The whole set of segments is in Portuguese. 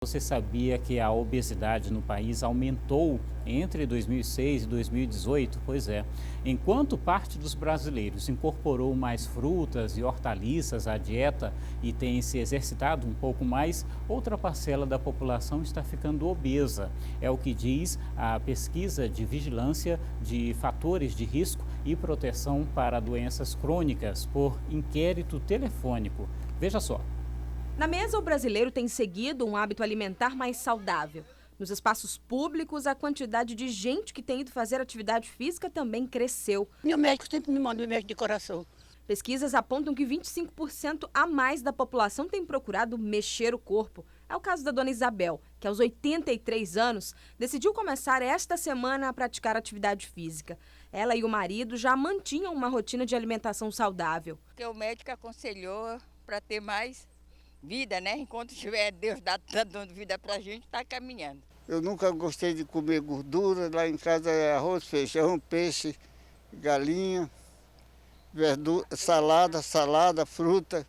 Você sabia que a obesidade no país aumentou entre 2006 e 2018? Pois é. Enquanto parte dos brasileiros incorporou mais frutas e hortaliças à dieta e tem se exercitado um pouco mais, outra parcela da população está ficando obesa. É o que diz a pesquisa de vigilância de fatores de risco e proteção para doenças crônicas por inquérito telefônico. Veja só. Na mesa, o brasileiro tem seguido um hábito alimentar mais saudável. Nos espaços públicos, a quantidade de gente que tem ido fazer atividade física também cresceu. Meu médico sempre me manda um médico de coração. Pesquisas apontam que 25% a mais da população tem procurado mexer o corpo. É o caso da dona Isabel, que aos 83 anos decidiu começar esta semana a praticar atividade física. Ela e o marido já mantinham uma rotina de alimentação saudável. Porque o médico aconselhou para ter mais vida, né? Enquanto tiver Deus dando vida pra gente, tá caminhando. Eu nunca gostei de comer gordura. Lá em casa é arroz, feijão, peixe, galinha, verdura, salada, fruta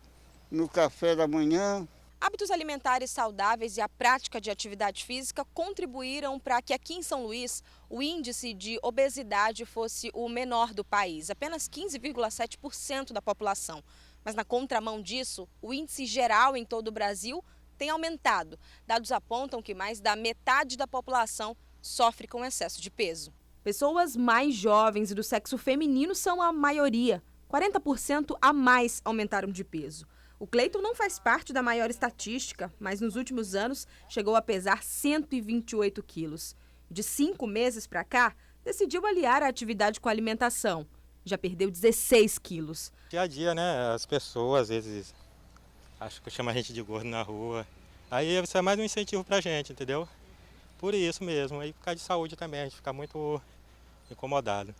no café da manhã. Hábitos alimentares saudáveis e a prática de atividade física contribuíram para que aqui em São Luís o índice de obesidade fosse o menor do país, apenas 15,7% da população. Mas na contramão disso, o índice geral em todo o Brasil tem aumentado. Dados apontam que mais da metade da população sofre com excesso de peso. Pessoas mais jovens e do sexo feminino são a maioria. 40% a mais aumentaram de peso. O Cleiton não faz parte da maior estatística, mas nos últimos anos chegou a pesar 128 quilos. De 5 meses para cá, decidiu aliar a atividade com a alimentação. Já perdeu 16 quilos. Dia a dia, né? As pessoas, às vezes, acham que chama a gente de gordo na rua. Aí isso é mais um incentivo pra gente, entendeu? Por isso mesmo. Aí por causa de saúde também, a gente fica muito incomodado.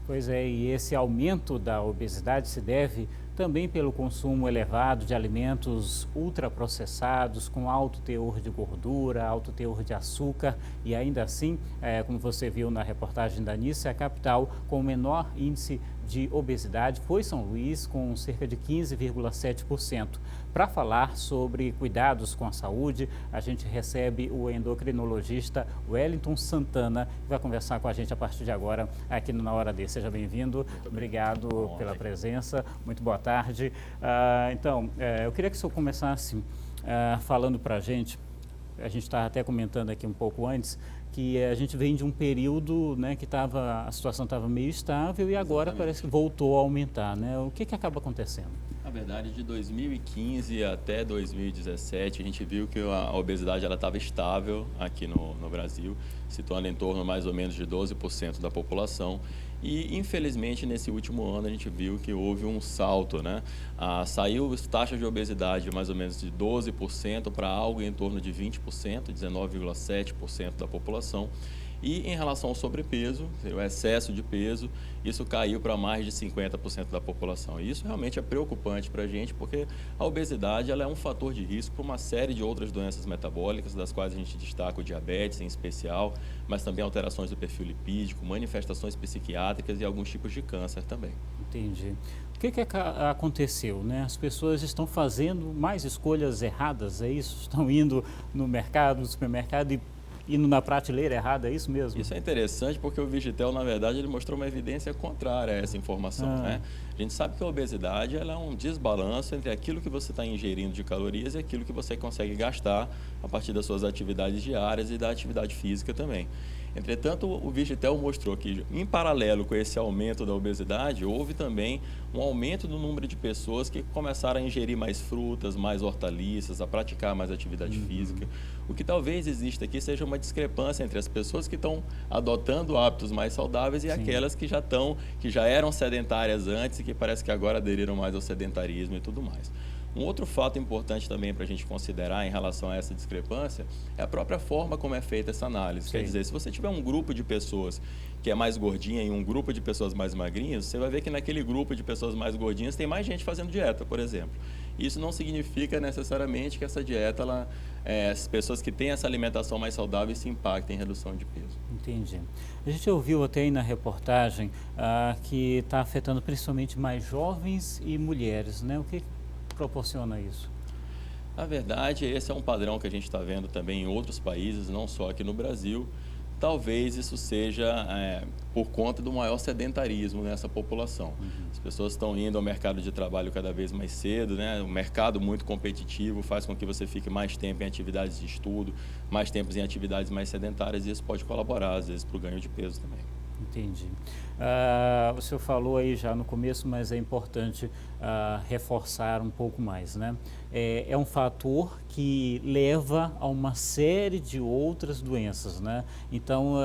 Pois é, e esse aumento da obesidade se deve também pelo consumo elevado de alimentos ultraprocessados, com alto teor de gordura, alto teor de açúcar e ainda assim, como você viu na reportagem da Nícia, a capital com o menor índice de obesidade foi São Luís, com cerca de 15,7%. Para falar sobre cuidados com a saúde, a gente recebe o endocrinologista Wellington Santana, que vai conversar com a gente a partir de agora aqui no Na Hora D. Seja bem-vindo, obrigado pela presença, muito boa tarde. Eu queria que o senhor começasse falando para a gente estava até comentando aqui um pouco antes, que a gente vem de um período, né, que a situação estava meio estável e agora parece que voltou a aumentar, né? O que acaba acontecendo? Na verdade, de 2015 até 2017, a gente viu que a obesidade estava estável aqui no Brasil, situando em torno mais ou menos de 12% da população. E, infelizmente, nesse último ano, a gente viu que houve um salto, né? Saiu taxa de obesidade mais ou menos de 12% para algo em torno de 20%, 19,7% da população. E em relação ao sobrepeso, o excesso de peso, isso caiu para mais de 50% da população. E isso realmente é preocupante para a gente, porque a obesidade ela é um fator de risco para uma série de outras doenças metabólicas, das quais a gente destaca o diabetes em especial, mas também alterações do perfil lipídico, manifestações psiquiátricas e alguns tipos de câncer também. Entendi. O que aconteceu, né? As pessoas estão fazendo mais escolhas erradas, é isso? Estão indo no mercado, no supermercado e indo na prateleira errada, é isso mesmo? Isso é interessante porque o Vigitel, na verdade, ele mostrou uma evidência contrária a essa informação, né? A gente sabe que a obesidade ela é um desbalanço entre aquilo que você está ingerindo de calorias e aquilo que você consegue gastar a partir das suas atividades diárias e da atividade física também. Entretanto, o Vigitel mostrou que, em paralelo com esse aumento da obesidade, houve também um aumento do número de pessoas que começaram a ingerir mais frutas, mais hortaliças, a praticar mais atividade física. O que talvez exista aqui seja uma discrepância entre as pessoas que estão adotando hábitos mais saudáveis e aquelas que já eram sedentárias antes e que parece que agora aderiram mais ao sedentarismo e tudo mais. Um outro fato importante também para a gente considerar em relação a essa discrepância é a própria forma como é feita essa análise. Quer dizer, se você tiver um grupo de pessoas que é mais gordinha e um grupo de pessoas mais magrinhas, você vai ver que naquele grupo de pessoas mais gordinhas tem mais gente fazendo dieta, por exemplo. Isso não significa necessariamente que essa dieta, as pessoas que têm essa alimentação mais saudável se impactem em redução de peso. Entendi. A gente ouviu até aí na reportagem que está afetando principalmente mais jovens e mulheres, né? proporciona isso? Na verdade, esse é um padrão que a gente está vendo também em outros países, não só aqui no Brasil. Talvez isso seja por conta do maior sedentarismo nessa população. As pessoas estão indo ao mercado de trabalho cada vez mais cedo, né? O mercado muito competitivo faz com que você fique mais tempo em atividades de estudo, mais tempo em atividades mais sedentárias, e isso pode colaborar, às vezes, para o ganho de peso também. Entendi. O senhor falou aí já no começo, mas é importante reforçar um pouco mais, né? É um fator que leva a uma série de outras doenças, né? Então,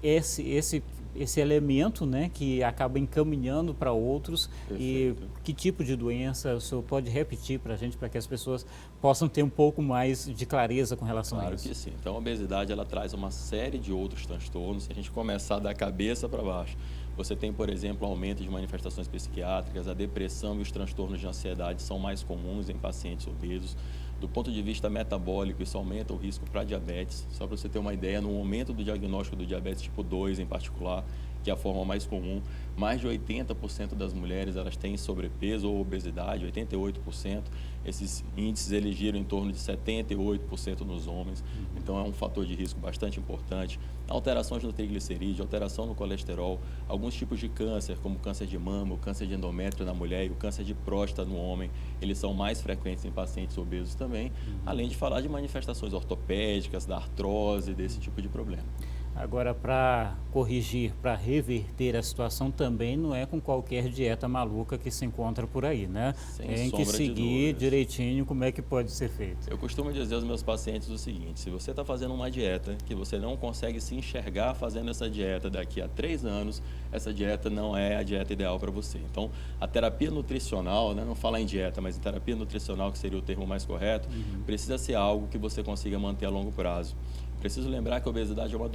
esse elemento, né, que acaba encaminhando para outros. Perfeito. E que tipo de doença o senhor pode repetir para a gente, para que as pessoas possam ter um pouco mais de clareza com relação a isso? Claro que sim. Então, a obesidade, ela traz uma série de outros transtornos. Se a gente começar da cabeça para baixo, você tem, por exemplo, aumento de manifestações psiquiátricas, a depressão e os transtornos de ansiedade são mais comuns em pacientes obesos. Do ponto de vista metabólico, isso aumenta o risco para diabetes. Só para você ter uma ideia, no momento do diagnóstico do diabetes tipo 2 em particular, que é a forma mais comum, mais de 80% das mulheres elas têm sobrepeso ou obesidade, 88%. Esses índices eles giram em torno de 78% nos homens, então é um fator de risco bastante importante. Alterações no triglicerídeo, alteração no colesterol, alguns tipos de câncer, como câncer de mama, o câncer de endométrio na mulher e o câncer de próstata no homem, eles são mais frequentes em pacientes obesos também, além de falar de manifestações ortopédicas, da artrose, desse tipo de problema. Agora, para corrigir, para reverter a situação também não é com qualquer dieta maluca que se encontra por aí, né? Tem que seguir direitinho como é que pode ser feito. Eu costumo dizer aos meus pacientes o seguinte: se você está fazendo uma dieta que você não consegue se enxergar fazendo essa dieta daqui a 3 anos, essa dieta não é a dieta ideal para você. Então, a terapia nutricional, né, não falar em dieta, mas em terapia nutricional, que seria o termo mais correto, precisa ser algo que você consiga manter a longo prazo. Preciso lembrar que a obesidade é uma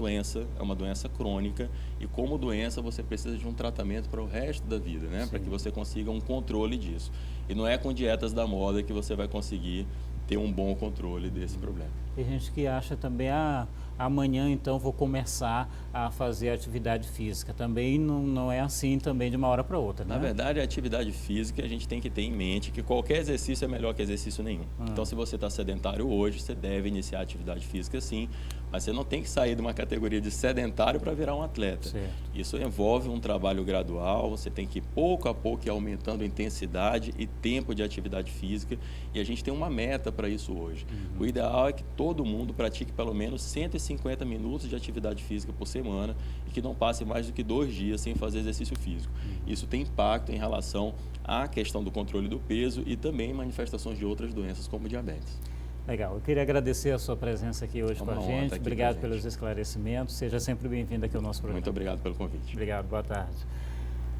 doença crônica, e como doença você precisa de um tratamento para o resto da vida, né? Para que você consiga um controle disso. E não é com dietas da moda que você vai conseguir ter um bom controle desse problema. Tem gente que acha também, amanhã então vou começar a fazer atividade física. Também não é assim também de uma hora para outra, né? Na verdade, a atividade física, a gente tem que ter em mente que qualquer exercício é melhor que exercício nenhum. Então, se você está sedentário hoje, você deve iniciar a atividade física sim, mas você não tem que sair de uma categoria de sedentário para virar um atleta. Certo. Isso envolve um trabalho gradual, você tem que pouco a pouco ir aumentando a intensidade e tempo de atividade física, e a gente tem uma meta para isso hoje. O ideal é que todo mundo pratique pelo menos 150 minutos de atividade física por semana e que não passe mais do que 2 dias sem fazer exercício físico. Isso tem impacto em relação à questão do controle do peso e também manifestações de outras doenças como diabetes. Legal, eu queria agradecer a sua presença aqui hoje com a gente. Obrigado pelos esclarecimentos. Seja sempre bem-vindo aqui ao nosso programa. Muito obrigado pelo convite. Obrigado, boa tarde.